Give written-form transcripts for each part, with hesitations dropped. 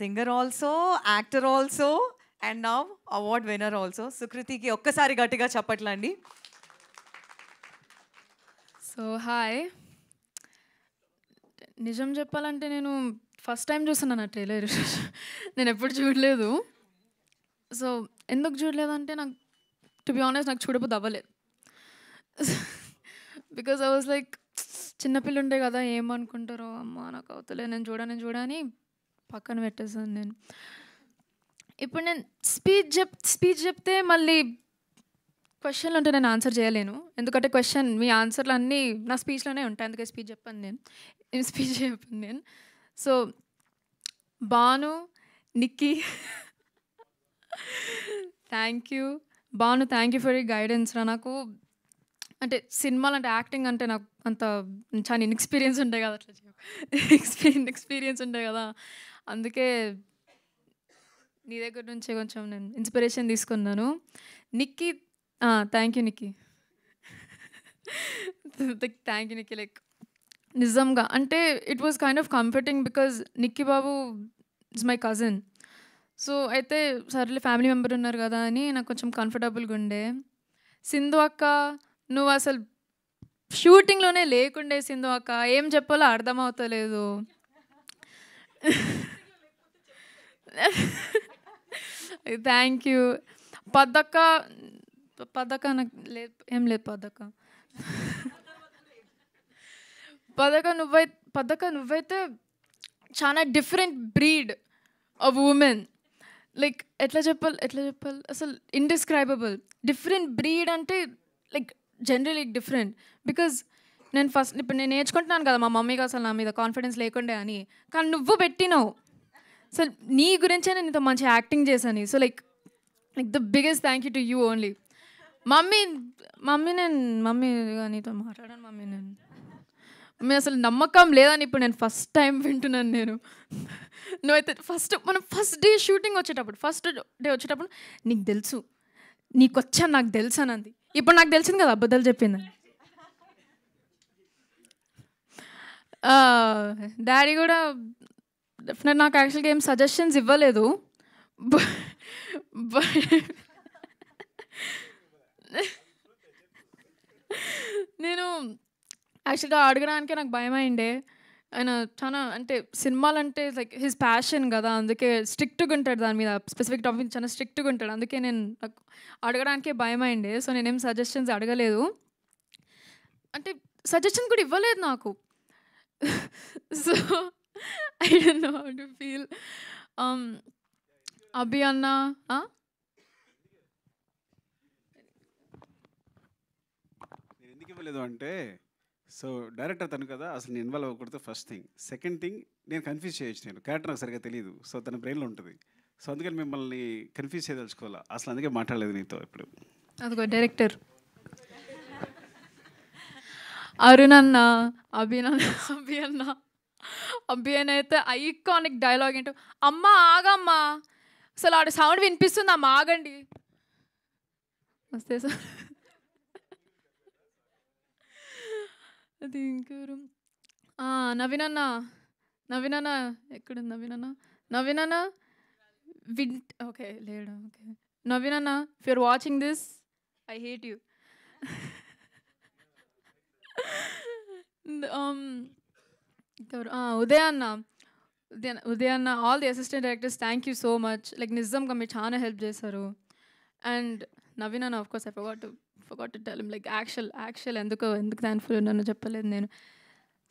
Singer also, actor also, and now award winner also. సుకృతికి ఒక్కసారి గట్టిగా చెప్పట్లండి. సో హాయ్, నిజం చెప్పాలంటే నేను ఫస్ట్ టైం చూస్తున్నాను ఆ ట్రైలర్. నేను ఎప్పుడు చూడలేదు. సో ఎందుకు చూడలేదంటే నాకు టు బి ఆనెస్ట్ నాకు చూడబోద్దు అవ్వలేదు. బికాజ్ ఐ వాజ్ లైక్ చిన్నపిల్ల ఉండే కదా, ఏమనుకుంటారో అమ్మ నాకు అవుతలే, నేను చూడని పక్కన పెట్టేసాను నేను. ఇప్పుడు నేను స్పీచ్ చెప్తే మళ్ళీ క్వశ్చన్లు ఉంటే నేను ఆన్సర్ చేయలేను, ఎందుకంటే మీ ఆన్సర్లు అన్నీ నా స్పీచ్లోనే ఉంటాయి, అందుకే స్పీచ్ చెప్పాను నేను. So Bhanu, Nikki, thank you Bhanu, thank you for you guidance రా. నాకు అంటే సినిమాలు అంటే యాక్టింగ్ అంటే నాకు అంత చాలా ఇన్ఎక్స్పీరియన్స్ ఉంటాయి కదా, ఎక్స్పీరియన్స్ ఉంటాయి కదా, అందుకే నీ దగ్గర నుంచే కొంచెం నేను ఇన్స్పిరేషన్ తీసుకున్నాను. Nikki, thank you Nikki, thank you Nikki. Like నిజంగా అంటే it was kind of comforting because Nikki Babu is my cousin. So అయితే సర్లే ఫ్యామిలీ మెంబర్ ఉన్నారు కదా అని నాకు కొంచెం కంఫర్టబుల్గా ఉండే. సింధు అక్క, నువ్వు అసలు షూటింగ్లోనే లేకుండే. సింధు అక్క ఏం చెప్పాలో అర్థమవుతలేదు. Thank you. పద్దక్క నాకు ఏం లేదు. పద్దక్క నువ్వైతే చాలా different breed of women. Like ఎట్లా చెప్పాలి అసలు ఇండిస్క్రైబబుల్. డిఫరెంట్ బ్రీడ్ అంటే లైక్ జనరలీ డిఫరెంట్. బికాజ్ ఇప్పుడు నేను నేర్చుకుంటున్నాను కదా, మా మమ్మీకి అసలు నా మీద కాన్ఫిడెన్స్ లేకుండే అని, కానీ నువ్వు పెట్టినావు. సో నీ గురించే నేను ఇంత మంచి యాక్టింగ్ చేశాను. So like the biggest thank you to you only. Mummy నీతో మాట్లాడాను మమ్మీ అసలు నమ్మకం లేదని ఇప్పుడు నేను ఫస్ట్ టైం వింటున్నాను నేను. నువ్వైతే first day shooting first day వచ్చేటప్పుడు నీకు తెలుసు, నీకు వచ్చాను నాకు తెలుసు అని అంది. ఇప్పుడు నాకు తెలిసింది కదా అబద్ధాలు చెప్పిందని. డాడీ కూడా డెఫినెట్ నాకు యాక్చువల్గా ఏం సజెషన్స్ ఇవ్వలేదు. నేను యాక్చువల్గా అడగడానికే నాకు భయం అయిండే. ఆయన చాలా అంటే సినిమాలంటే లైక్ హిజ్ ప్యాషన్ కదా, అందుకే స్ట్రిక్ట్గా ఉంటాడు దాని మీద, స్పెసిఫిక్ టాపిక్ చాలా స్ట్రిక్ట్గా ఉంటాడు. అందుకే నాకు అడగడానికే భయం అయిండే. సో నేనేం సజెషన్స్ అడగలేదు, అంటే సజెషన్ కూడా ఇవ్వలేదు నాకు. So I don't know how to feel. Abhi అన్న ఎందుకు ఇవ్వలేదు అంటే, సో డైరెక్టర్ తను కదా, అసలు నేను ఇన్వాల్వ్ అవ్వకూడదు ఫస్ట్ థింగ్. సెకండ్ థింగ్, నేను కన్ఫ్యూజ్ చేయొచ్చు, నేను క్యారెక్టర్ నాకు సరిగ్గా తెలియదు, సో తన బ్రెయిన్లో ఉంటుంది. సో అందుకని మిమ్మల్ని కన్ఫ్యూజ్ చేయదలుచుకోవాలా, అసలు అందుకే మాట్లాడలేదు నీతో ఇప్పుడు. అదిగో డైరెక్టర్ అరుణ్ అన్న, అభి అన్న అయితే ఐకానిక్ డైలాగ్ ఏంటో, అమ్మ ఆగమ్మా, అసలు ఆడ సౌండ్ వినిపిస్తుంది, అమ్మ ఆగండి వస్తే సార్. అది ఇంకెవరు, నవీన్ అన్న ఎక్కడుంది నవీన్ అన్న ఓకే లేడు. ఓకే నవీన్ అన్న, if you're watching this I hate you. Uday అన్న, all the assistant directors thank you so much. Like నిజంగా మీరు చాలా హెల్ప్ చేశారు. అండ్ నవీన్ అన్న, of course I forgot to tell him, like actual ఎందుకు థ్యాంక్ఫుల్ ఉన్నానో చెప్పలేదు నేను.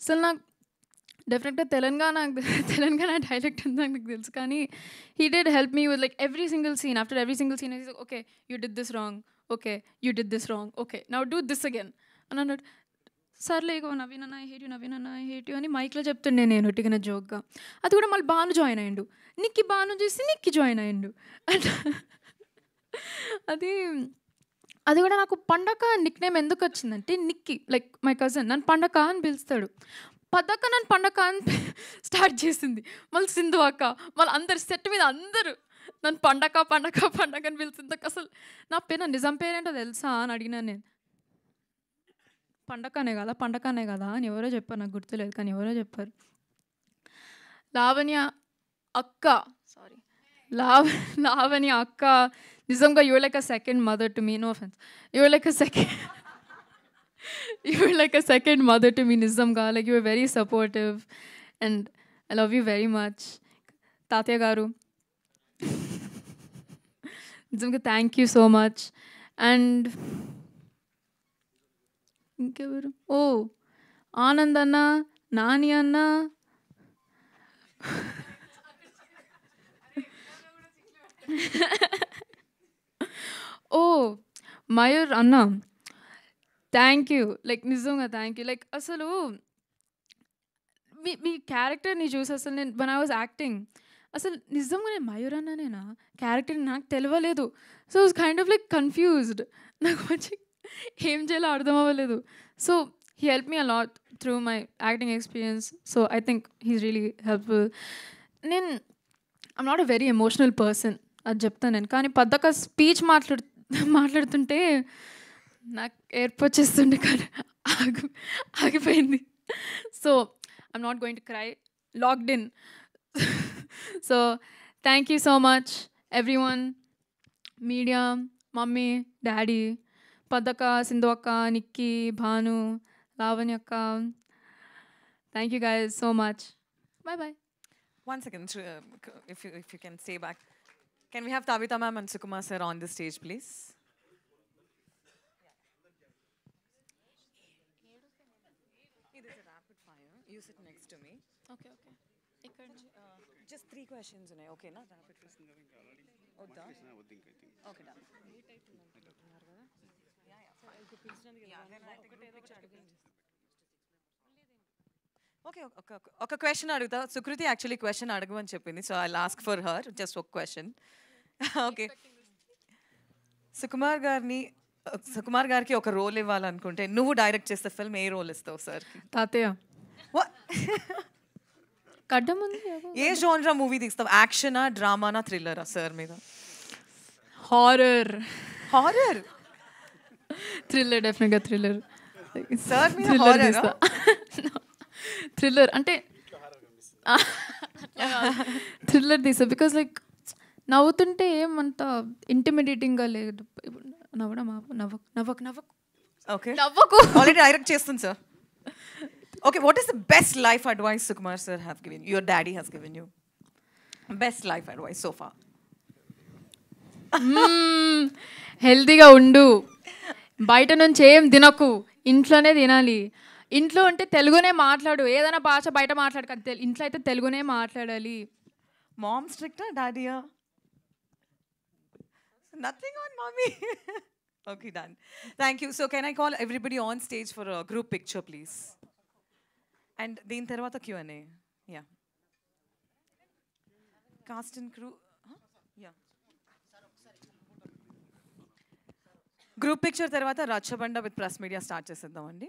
అసలు నాకు డెఫినెట్గా తెలంగాణ డైలెక్ట్ ఉందని నాకు తెలుసు, కానీ he did help me with like every single scene. After every single scene okay you did this wrong, okay now do this again అని అన్నాడు. సర్లే ఇగో నవీన్ అన్న ఐ హేట్ యూ అని మైక్లో చెప్తుండే నేను ఒట్టిగా జోక్గా. అది కూడా మళ్ళీ భాను జాయిన్ అయ్యిండు, భాను చూసి నిక్కి జాయిన్ అయ్యిండు. అది కూడా నాకు పండగ నిక్ నేమ్ ఎందుకు వచ్చిందంటే, నిక్కి లైక్ మై కజిన్ నన్ను పండగ అని పిలుస్తాడు, పద్దక్క నన్ను పండగ అని స్టార్ట్ చేసింది. మళ్ళీ సింధు అక్క, మళ్ళీ అందరు సెట్ మీద అందరూ నన్ను పండగ అని పిలిచింది. అసలు నా నిజం పేరేంటో తెలుసా అని అడిగినాను నేను. పండగనే కదా అని ఎవరో చెప్పారు, నాకు గుర్తులేదు కానీ ఎవరో చెప్పారు. లావణ్య అక్క, సారీ లావణ్య అక్క నిజంగా your like a second mother to me, no offence, your like a second you're like a second mother to me, nizamga. Like, you were very supportive and I love you very much. Tatya garu, nizamga, thank you so much. And inkevaru, oh, Anand anna, Nani anna, oh, Mayur anna, thank you. Like నిజంగా thank you. Like అసలు మీ క్యారెక్టర్ని చూసి అసలు నేను one I was acting అసలు నిజంగా నేను Mayur అన్నానేనా character నాకు తెలియలేదు. So was kind of like confused. నాకు మంచి ఏం చేయాలో అర్థం అవ్వలేదు. So he help me a lot through my acting experience. So I think he's really helpful. నేను I'm not a very emotional person, అది చెప్తాను నేను. కానీ పద్దక స్పీచ్ మాట్లాడుతుంటే నాకు ఏర్పు వచ్చేస్తుండే కానీ ఆగిపోయింది. So I'm not going to cry, locked in. So thank you so much everyone, media, mummy, daddy, పద్దక, సింధు అక్క, నిక్కీ, భాను, లావణ్య అక్క. Thank you guys so much. Bye bye. 1 second, if you can stay back. Can we have Tabitha ma'am and Sukumar sir on the stage, please? You sit next to me. Okay okay. ఇక్కడ Just 3 questions ఉన్నాయి. Okay na? Rapid fire. వద్దా? Okay, done. Okay, ఒక question అడుగుతా. Sukriti actually question అడగమని చెప్పింది, so I ask for her just ఒక question. Okay, Sukumar గారికి ఒక రోల్ ఇవ్వాలనుకుంటే నువ్వు డైరెక్ట్ చేస్తే ఫిల్మ్ ఏ రోల్ ఇస్తావు సార్? తాతయ్య. కడ్డం ఉంది. ఏ జోన్రా మూవీ తీస్తావు? యాక్షనా, డ్రామానా, థ్రిల్లరా సార్ మీద? హారర్. హారర్? థ్రిల్లర్, డెఫినెట్గా థ్రిల్లర్. సార్ మీద హారర్? థ్రిల్లర్ అంటే థ్రిల్లర్ తీసా. బికాస్ లైక్ నవ్వుతుంటే ఏమంత ఇంటిమిడేటింగ్గా లేదు. నవ్వకు. ఓకే, ఆల్రెడీ డైరెక్ట్ చేస్తుంది sir. Okay, what is the best life advice Sukumar sir have given you? Your daddy has given you. Best life advice so far. హెల్తీగా ఉండు, బయట నుంచి ఏం తినకు, ఇంట్లోనే తినాలి. ఇంట్లో అంటే తెలుగునే మాట్లాడు, ఏదైనా భాష బయట మాట్లాడక, ఇంట్లో అయితే తెలుగునే మాట్లాడాలి. Mom strict or daddy? Nothing on mommy. Okay, done. Thank you. So can I call everybody on stage for a group picture, please? And దీని తర్వాత Q&A. Yeah. Cast and crew. Yeah. Group picture తర్వాత రచ్చబండ with press media start చేసేద్దామండి.